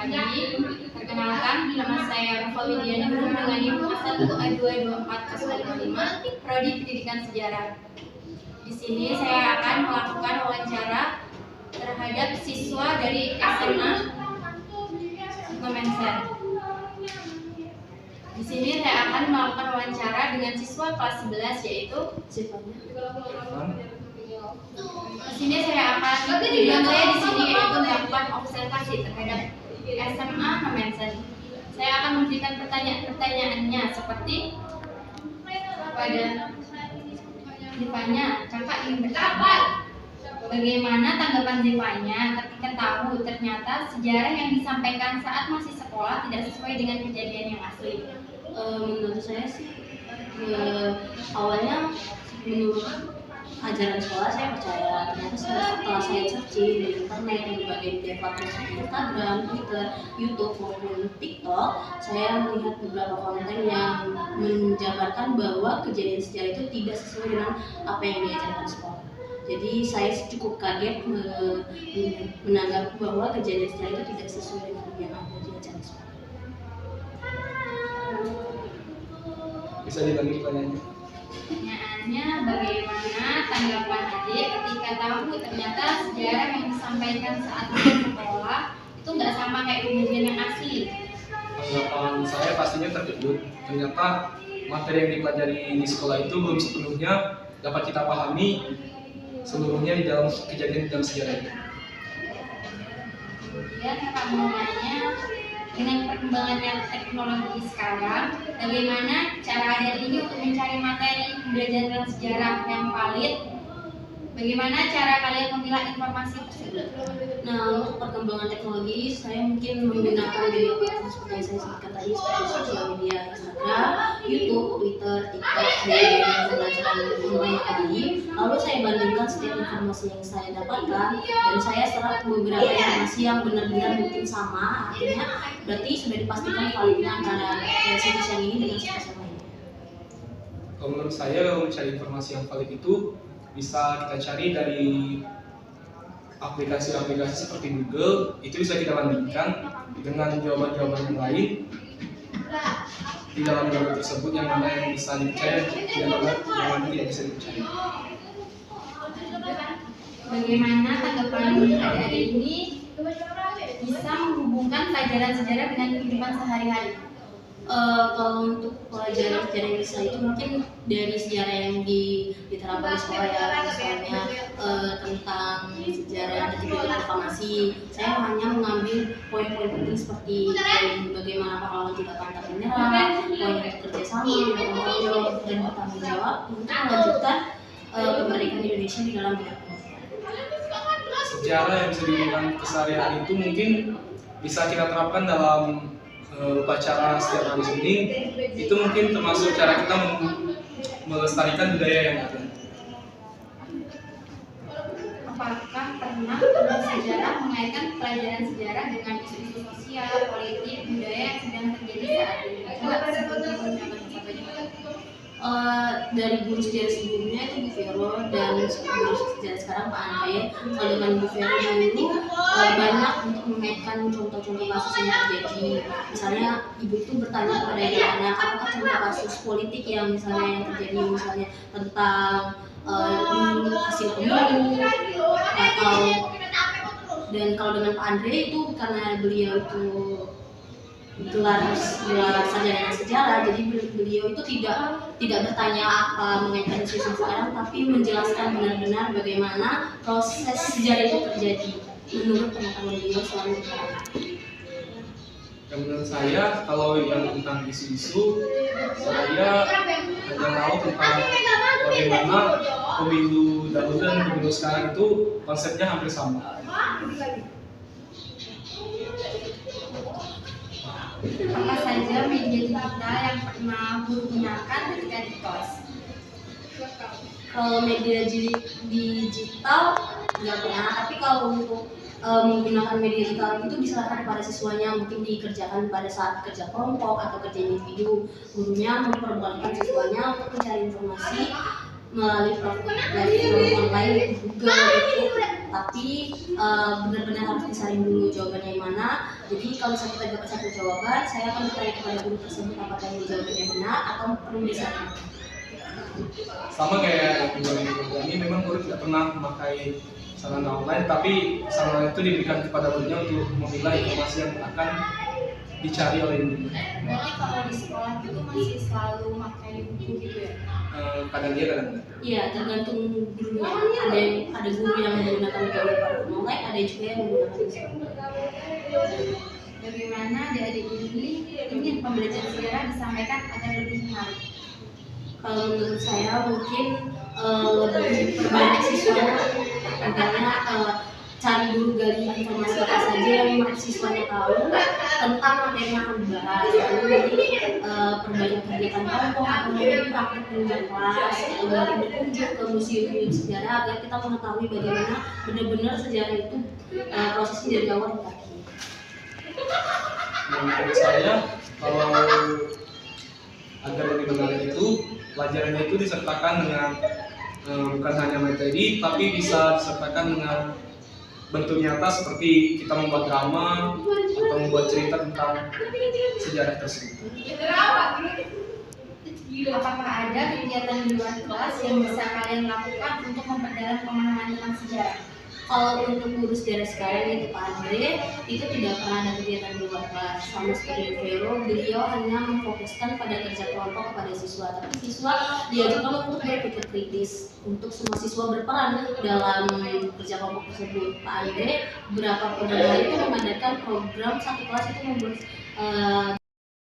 pagi. Perkenalkan, nama saya Nova Widiana dengan NIM A1A224/55, Prodi Pendidikan Sejarah. Di sini saya akan melakukan wawancara terhadap siswa dari SMA Nomensen. Di sini saya akan melakukan wawancara dengan siswa kelas 11 yaitu Di sini saya akan tujuan saya di sini yaitu melakukan observasi terhadap SMA Nomensen. Saya akan memberikan pertanyaannya seperti pada Zivanya, kakak ingin bertanya, bagaimana tanggapan Zivanya ketika tahu ternyata sejarah yang disampaikan saat masih sekolah tidak sesuai dengan kejadian yang asli? Menurut saya sih awalnya menurut ajaran sekolah saya percaya, ternyata setelah saya searching di internet di berbagai media platform Instagram, Twitter, YouTube maupun TikTok, saya melihat beberapa konten yang menjabarkan bahwa kejadian sejarah itu tidak sesuai dengan apa yang diajarkan sekolah. Jadi saya cukup kaget menanggapi bahwa kejadian sejarah itu tidak sesuai dengan yang ada di ajaran sekolah. Bisa dilanjut pertanyaannya? Pertanyaannya, bagaimana tanggapan adik ketika tahu ternyata sejarah yang disampaikan saat di sekolah itu nggak sama kayak kejadian yang asli? Tanggapan saya pastinya terkejut. Ternyata materi yang dipelajari di sekolah itu belum sepenuhnya dapat kita pahami seluruhnya di dalam kejadian dalam sejarah itu. Kemudian kakak mau nanya, dengan perkembangan teknologi sekarang, bagaimana cara adik ini untuk mencari materi pembelajaran sejarah yang valid? Bagaimana cara kalian memilah informasi tersebut? Nah, untuk perkembangan teknologi, saya mungkin menggunakan media platform seperti yang saya sebutkan tadi, seperti sosial media Instagram, YouTube, Twitter, TikTok, dan pembelajaran online tadi. Lalu saya bandingkan setiap informasi yang saya dapatkan dan saya serap beberapa informasi yang benar-benar mungkin sama, artinya berarti sudah dipastikan validnya antara situs yang ini dengan situs yang lainnya. Kalau menurut saya, kalau mencari informasi yang valid itu bisa kita cari dari aplikasi-aplikasi seperti Google. Itu bisa kita bandingkan dengan jawaban-jawaban yang lain di dalam jawaban tersebut, yang mana yang bisa dipercaya dan yang mana tidak bisa dipercaya. Bagaimana tanggapan adik ini bisa menghubungkan pelajaran sejarah dengan kehidupan sehari-hari? Kalau untuk pelajaran sejarah Indonesia itu mungkin dari sejarah yang diterapkan di sekolah ya, misalnya tentang sejarah detik proklamasi, saya hanya mengambil poin-poin penting seperti poin bagaimana pahlawan tidak pantang menyerah, poin kerjasama, bertanggung jawab dan bertanggung jawab untuk melanjutkan kemerdekaan Indonesia di dalam bidang pendidikan. Sejarah yang bisa digunakan keseharian itu mungkin bisa kita terapkan dalam upacara setiap hari Senin. Itu mungkin termasuk cara kita melestarikan budaya yang ada. Apakah pernah guru sejarah mengaitkan pelajaran sejarah dengan isu-isu sosial, politik, budaya yang sedang terjadi saat ini? Coba seperti contohnya. Dari guru sejarah sebelumnya itu Bu Vero dan guru sejarah sekarang Pak Andre. Kalau dengan Bu Vero dulu banyak untuk mengaitkan contoh-contoh kasus yang terjadi. Misalnya ibu itu bertanya kepada anak, apakah contoh kasus politik yang misalnya yang terjadi misalnya tentang hasil pemilu atau, dan kalau dengan Pak Andre itu karena beliau itu gelar sarjana sejarah, jadi beliau itu tidak bertanya apa mengenai isu sekarang, tapi menjelaskan benar-benar bagaimana proses sejarah itu terjadi menurut pengetahuan beliau selama bertahun. Dan menurut saya, kalau yang tentang isu-isu, saya hanya tahu tentang bagaimana pemilu dahulu dan pemilu sekarang itu konsepnya hampir sama. Apa saja media digital yang pernah guru gunakan ketika di kelas? Kalau media digital nggak pernah, tapi kalau untuk menggunakan media digital itu diserahkan kepada siswanya, mungkin dikerjakan pada saat kerja kelompok atau kerja individu. Gurunya memperbolehkan siswanya untuk mencari informasi melalui platform online Google, YouTube, tapi benar-benar harus disaring dulu jawabannya yang mana. Jadi kalau misalnya kita dapat satu jawaban, saya akan bertanya kepada guru tersebut apakah ini jawabannya benar atau perlu disaring. Sama kayak ini memang guru tidak pernah memakai sarana online, tapi sarana itu diberikan kepada gurunya untuk memilah informasi yang akan dicari oleh gurunya. Berarti kalau di sekolah itu masih selalu pakai buku gitu ya? Kadang dia kadang enggak. Iya, tergantung gurunya. Ada guru yang menggunakan platform online, ada juga yang menggunakan sekolah. Bagaimana adik-adik ini ingin pembelajaran sejarah disampaikan agar lebih menarik? Kalau menurut saya mungkin lebih perbanyak siswanya, adanya cari dulu gali informasi apa saja yang siswanya tahu tentang materi yang akan dibahas. Lalu nanti perbanyak kegiatan kelompok atau mungkin praktek penunjang kelas, atau mungkin berkunjung ke museum sejarah agar kita mengetahui bagaimana benar-benar sejarah itu prosesnya dari awal hingga akhir. Menurut saya kalau agar lebih menarik itu pelajarannya itu disertakan dengan bukan hanya materi tapi bisa disertakan dengan bentuk nyata seperti kita membuat drama atau membuat cerita tentang sejarah tersebut. Apakah ada kegiatan di luar kelas yang bisa kalian lakukan untuk memperdalam pemahaman tentang sejarah? Kalau untuk guru sejarah sekarang itu Pak Andre itu tidak pernah ada kegiatan di luar kelas. Sama seperti Bu Vero, beliau hanya memfokuskan pada kerja kelompok kepada siswa. Tapi siswa diajarkan untuk berpikir kritis, untuk semua siswa berperan dalam kerja kelompok tersebut. Pak Andre beberapa program itu mengadakan program satu kelas itu membuat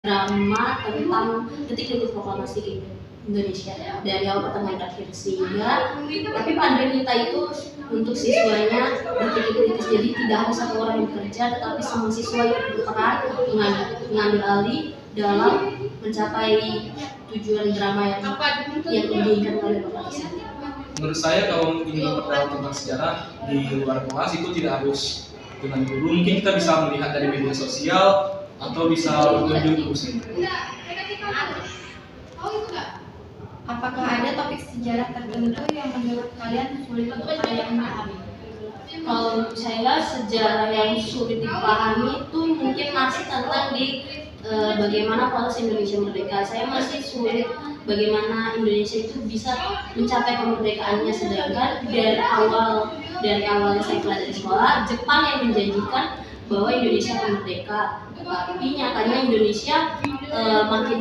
drama tentang detik-detik proklamasi Indonesia dari awal pertengahan terakhir, sehingga tapi Pak Andre minta itu untuk siswanya berpikir kritis, jadi tidak hanya satu orang yang bekerja tetapi semua siswa yang berperan mengambil alih dalam mencapai tujuan drama yang diinginkan oleh Bapak tersebut. Menurut saya kalau ingin memperdalam tentang sejarah di luar kelas itu tidak harus dengan guru, mungkin kita bisa melihat dari media sosial atau bisa berkunjung ke museum. Apakah ada topik sejarah tertentu yang menurut kalian sulit untuk kalian pahami? Kalau menurut saya sejarah yang sulit dipahami itu mungkin masih tentang di bagaimana proses Indonesia merdeka. Saya masih sulit bagaimana Indonesia itu bisa mencapai kemerdekaannya, sedangkan dari awal saya pelajari di sekolah, Jepang yang menjanjikan bahwa Indonesia akan merdeka, tapi nyatanya Indonesia makin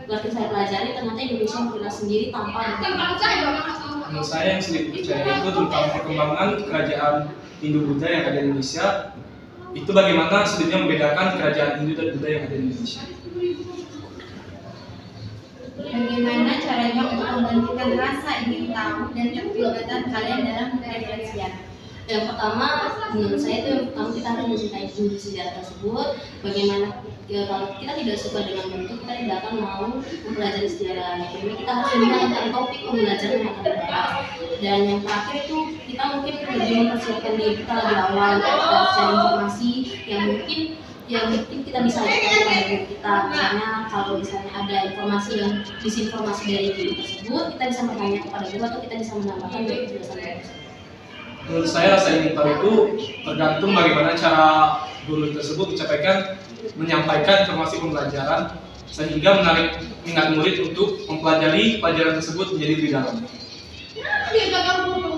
saya pelajari ternyata Indonesia merdeka sendiri tanpa Menurut saya yang sulit dipercaya itu tentang perkembangan kerajaan Hindu-Buddha yang ada di Indonesia. Itu bagaimana sulitnya membedakan kerajaan Hindu dan Buddha yang ada di Indonesia. Bagaimana caranya untuk membangkitkan rasa ingin tahu dan keterlibatan kalian dalam pembelajaran sejarah? Yang pertama, menurut saya itu yang pertama kita harus mencintai dulu sejarah tersebut. Bagaimana kalau kita tidak suka dengan bentuk, kita tidak akan mau mempelajari sejarah. Jadi kita harus melihat tentang topik pembelajaran yang akan dibahas. Dan yang terakhir itu kita mungkin lebih mempersiapkan diri kita lebih awal, kita cari informasi yang mungkin kita bisa ajarkan kepada guru kita. Misalnya kalau misalnya ada informasi yang disinformasi dari guru tersebut, kita bisa bertanya kepada guru atau kita bisa menambahkan dari penjelasan tersebut. Menurut saya rasa ingin tahu itu tergantung bagaimana cara guru tersebut menyampaikan informasi pembelajaran sehingga menarik minat murid untuk mempelajari pelajaran tersebut menjadi lebih dalam.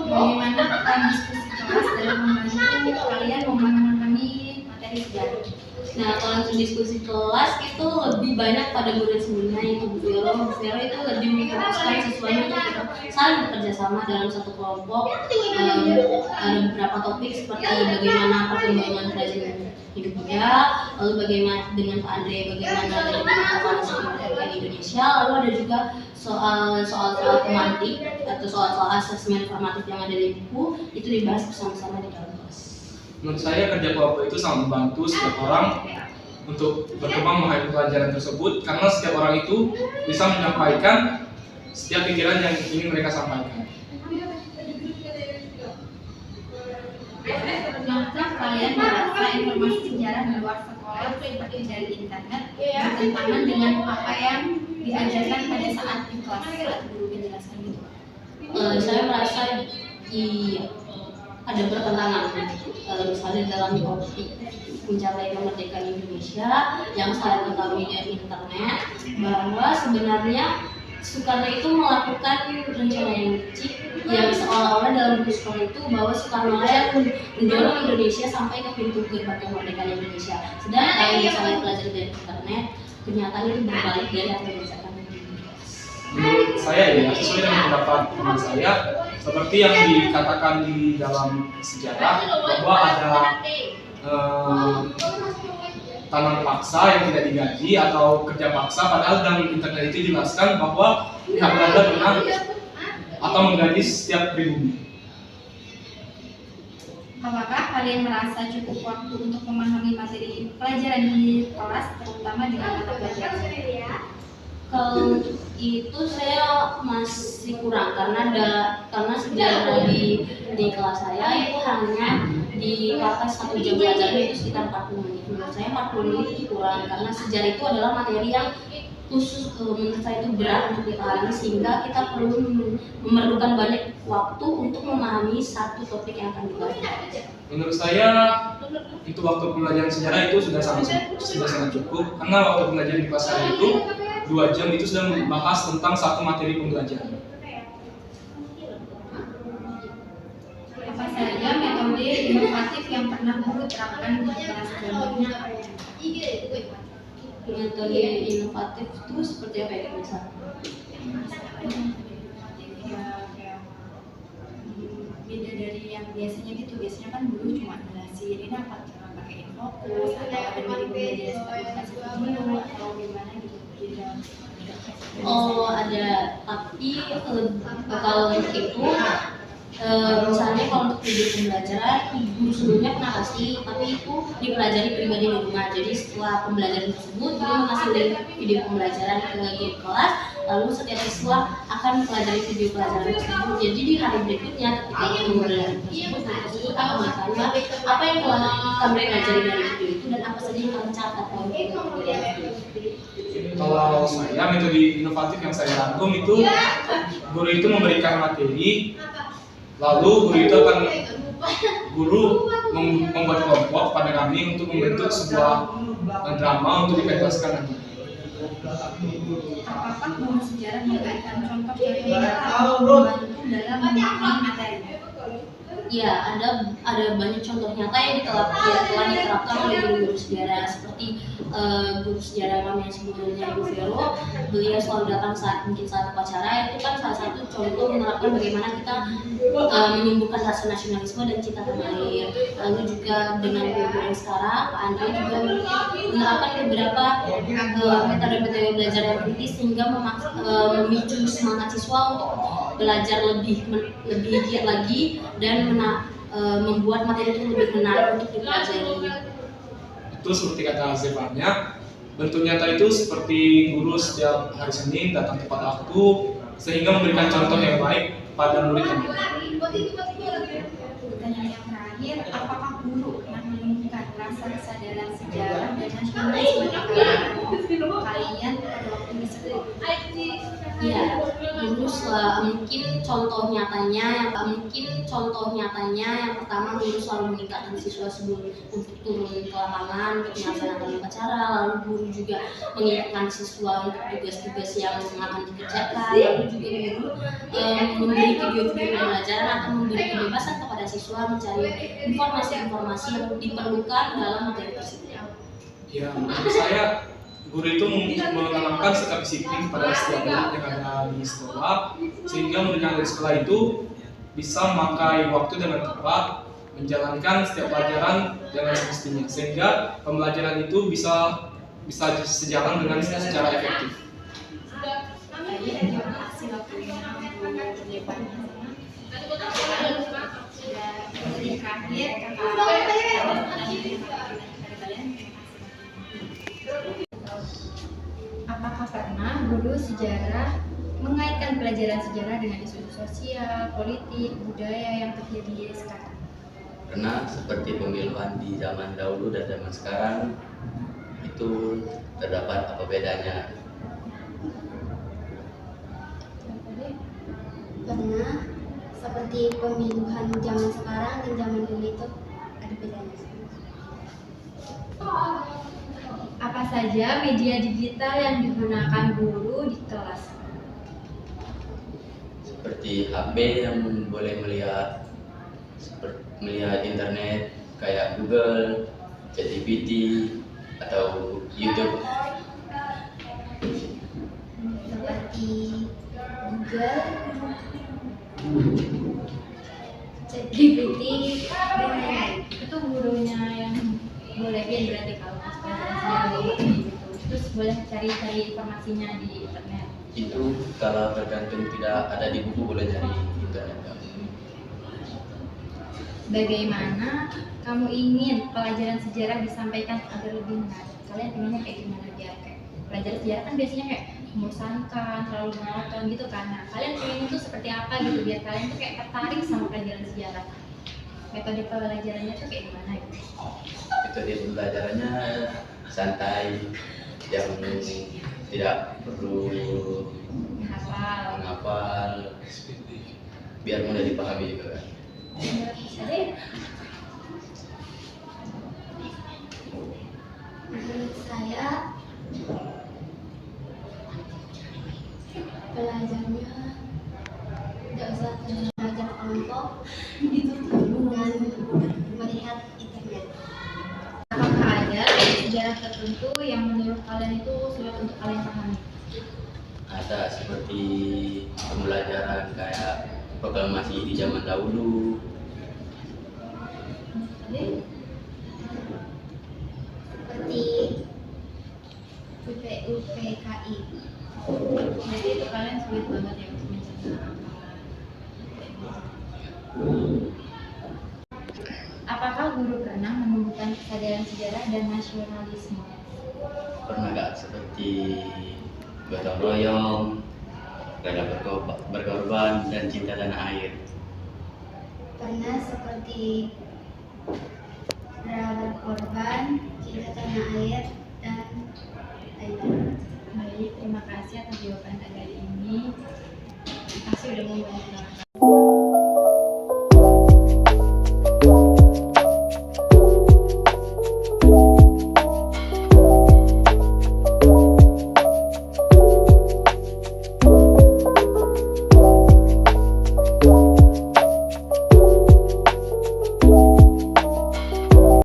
Bagaimana peran diskusi kelas dalam membantu kalian memahami materi sejarah? Nah, kalau untuk diskusi kelas itu lebih banyak pada guru sebelumnya, yaitu Bu Vero. Bu Vero itu lebih memfokuskan siswanya untuk kita saling bekerja sama dalam satu kelompok. Ada beberapa topik seperti bagaimana perkembangan kerajaan Hindu-Buddha, lalu bagaimana dengan Pak Andre, bagaimana dengan proklamasi kemerdekaan Indonesia, lalu ada juga soal tematik atau soal asesmen formatif yang ada di buku, itu dibahas bersama-sama di dalam kelas. Menurut saya kerja kelompok itu sangat membantu setiap orang untuk berkembang memahami pelajaran tersebut karena setiap orang itu bisa menyampaikan setiap pikiran yang ingin mereka sampaikan. Pernahkah kalian merasa informasi sejarah di luar sekolah seperti dari internet bertentangan dengan apa yang diajarkan pada saat di kelas saat guru menjelaskan gitu? Saya merasa iya ada bertentangan, misalnya dalam topik mencapai kemerdekaan Indonesia yang saya ketahui dari internet bahwa sebenarnya Soekarno itu melakukan rencana yang kecil yang seolah-olah dalam buku sekolah itu bahwa Soekarno yang mendorong Indonesia sampai ke pintu gerbang kemerdekaan Indonesia. Sedangkan yang saya pelajari dari internet kenyataan itu berbalik dari apa yang dirasakan di dunia. Menurut saya ya, sesuai dengan pendapat teman saya, seperti yang dikatakan di dalam sejarah bahwa ada tanam paksa yang tidak digaji atau kerja paksa, padahal dalam internet itu dijelaskan bahwa pihak Belanda pernah atau menggaji setiap pribumi. Apakah kalian merasa cukup waktu untuk memahami materi pelajaran di kelas, terutama dengan mata pelajaran? Kalau itu saya masih kurang karena sejarah di kelas saya itu hanya dipakai 1 jam pelajaran itu sekitar 40 menit. Menurut saya 40 menit itu kurang karena sejarah itu adalah materi yang khusus, menurut saya itu berat untuk dipahami sehingga kita perlu memerlukan banyak waktu untuk memahami satu topik yang akan dibahas. Menurut saya itu waktu pembelajaran sejarah itu sudah sangat cukup karena waktu pembelajaran di kelas saya itu 2 jam itu sudah membahas tentang satu materi pembelajaran. Apa saja metode inovatif yang pernah guru terapkan di kelas sebelumnya? Metode inovatif itu seperti apa ya misalnya? Beda dari yang biasanya gitu. Biasanya kan dulu cuma jelasin ini apa cara pakai infokus atau ada media seperti video atau gimana gitu. Oh ada, tapi kalau itu misalnya kalau untuk video pembelajaran guru sebelumnya pernah kasih, tapi itu dipelajari pribadi di rumah. Jadi setelah pembelajaran tersebut dia mengasih video pembelajaran ke guru kelas, lalu setiap siswa akan mempelajari video pelajaran tersebut. Jadi di hari berikutnya ketika pembelajaran tersebut akan bertanya apa yang telah kami pelajari dari video itu dan apa saja yang kami catat dari video itu. Kalau saya metode inovatif yang saya rangkum itu guru itu memberikan materi, lalu guru membuat kelompok pada kami untuk membentuk sebuah drama untuk dipentaskan nanti. Apakah guru sejarah memberikan contoh-contoh nyata membantu dalam memahami materi? Ya, ada banyak contoh nyata yang telah diterapkan oleh guru sejarah seperti guru sejarah kami yang sebelumnya Ibu Vero. Beliau selalu datang saat upacara. Itu kan salah satu contoh menerapkan bagaimana kita menumbuhkan rasa nasionalisme dan cinta tanah air. Lalu juga dengan guru yang sekarang, Pak Andre juga menerapkan beberapa metode-metode belajar yang kritis sehingga memicu semangat siswa untuk belajar lebih giat lagi dan membuat materi itu lebih menarik untuk dipelajari. Itu seperti kata Zefannya, bentuk nyata itu seperti guru setiap hari Senin datang tepat waktu sehingga memberikan contoh yang baik pada murid-murid. Pertanyaan yang terakhir, apakah guru yang menumbuhkan rasa kesadaran sejarah dan nasionalisme di kalian pada waktu tersebut? Ya, guru mungkin contoh nyatanya yang pertama guru selalu meningkatkan siswa sebelum untuk turun ke lapangan untuk melaksanakan upacara. Lalu guru juga mengingatkan siswa untuk tugas-tugas yang akan dikerjakan. Lalu juga guru memberi video-video pembelajaran atau memberi kebebasan kepada siswa mencari informasi-informasi yang diperlukan dalam materi tersebut. Ya, menurut saya guru itu menanamkan sikap disiplin pada setiap murid yang ada di sekolah sehingga murid yang ada di sekolah itu bisa memakai waktu dengan tepat, menjalankan setiap pelajaran dengan semestinya sehingga pembelajaran itu bisa sejalan dengan secara efektif. Terima kasih waktunya untuk berdebatnya. Yang terakhir, apakah pernah guru sejarah mengaitkan pelajaran sejarah dengan isu sosial, politik, budaya yang terjadi sekarang? Karena seperti pemiluan di zaman dahulu dan zaman sekarang itu terdapat apa bedanya? Karena seperti pemiluhan zaman sekarang dan zaman dulu itu ada bedanya. saja media digital yang digunakan guru di kelas? Seperti HP yang boleh melihat internet kayak Google, ChatGPT, atau YouTube. seperti Google, ChatGPT, dan lain-lain. Itu gurunya yang bolehin berarti kalau pas pelajaran sejarah gitu. Terus boleh cari-cari informasinya di internet. Itu kalau tergantung tidak ada di buku boleh cari internet. Bagaimana kamu ingin pelajaran sejarah disampaikan agar lebih menarik? Kalian pengennya kayak gimana biar kayak pelajaran sejarah kan biasanya kayak membosankan, terlalu monoton gitu kan. Nah, kalian pengen itu seperti apa gitu biar kalian tuh kayak tertarik sama pelajaran sejarah. Metode pelajarannya tuh kayak gimana gitu? Metode pembelajarannya santai, yang tidak perlu Hafal. menghafal, biar mudah dipahami juga kan. Bisa deh. Menurut saya belajarnya tidak usah belajar kelompok dengan melihat internet. Apakah ada sejarah tertentu yang menurut kalian itu sulit untuk kalian pahami? Ada seperti pembelajaran kayak proklamasi di zaman dahulu, Jadi, Seperti UPKI. jadi itu kalian sulit banget ya untuk mencerna apakah guru pernah menumbuhkan kesadaran sejarah dan nasionalisme? pernah gak seperti gotong royong, rela berkorban, dan cinta tanah air. Pernah seperti rela berkorban, cinta tanah air, dan lain-lain. Baik, terima kasih atas jawaban Anda ini. Terima kasih sudah membantu.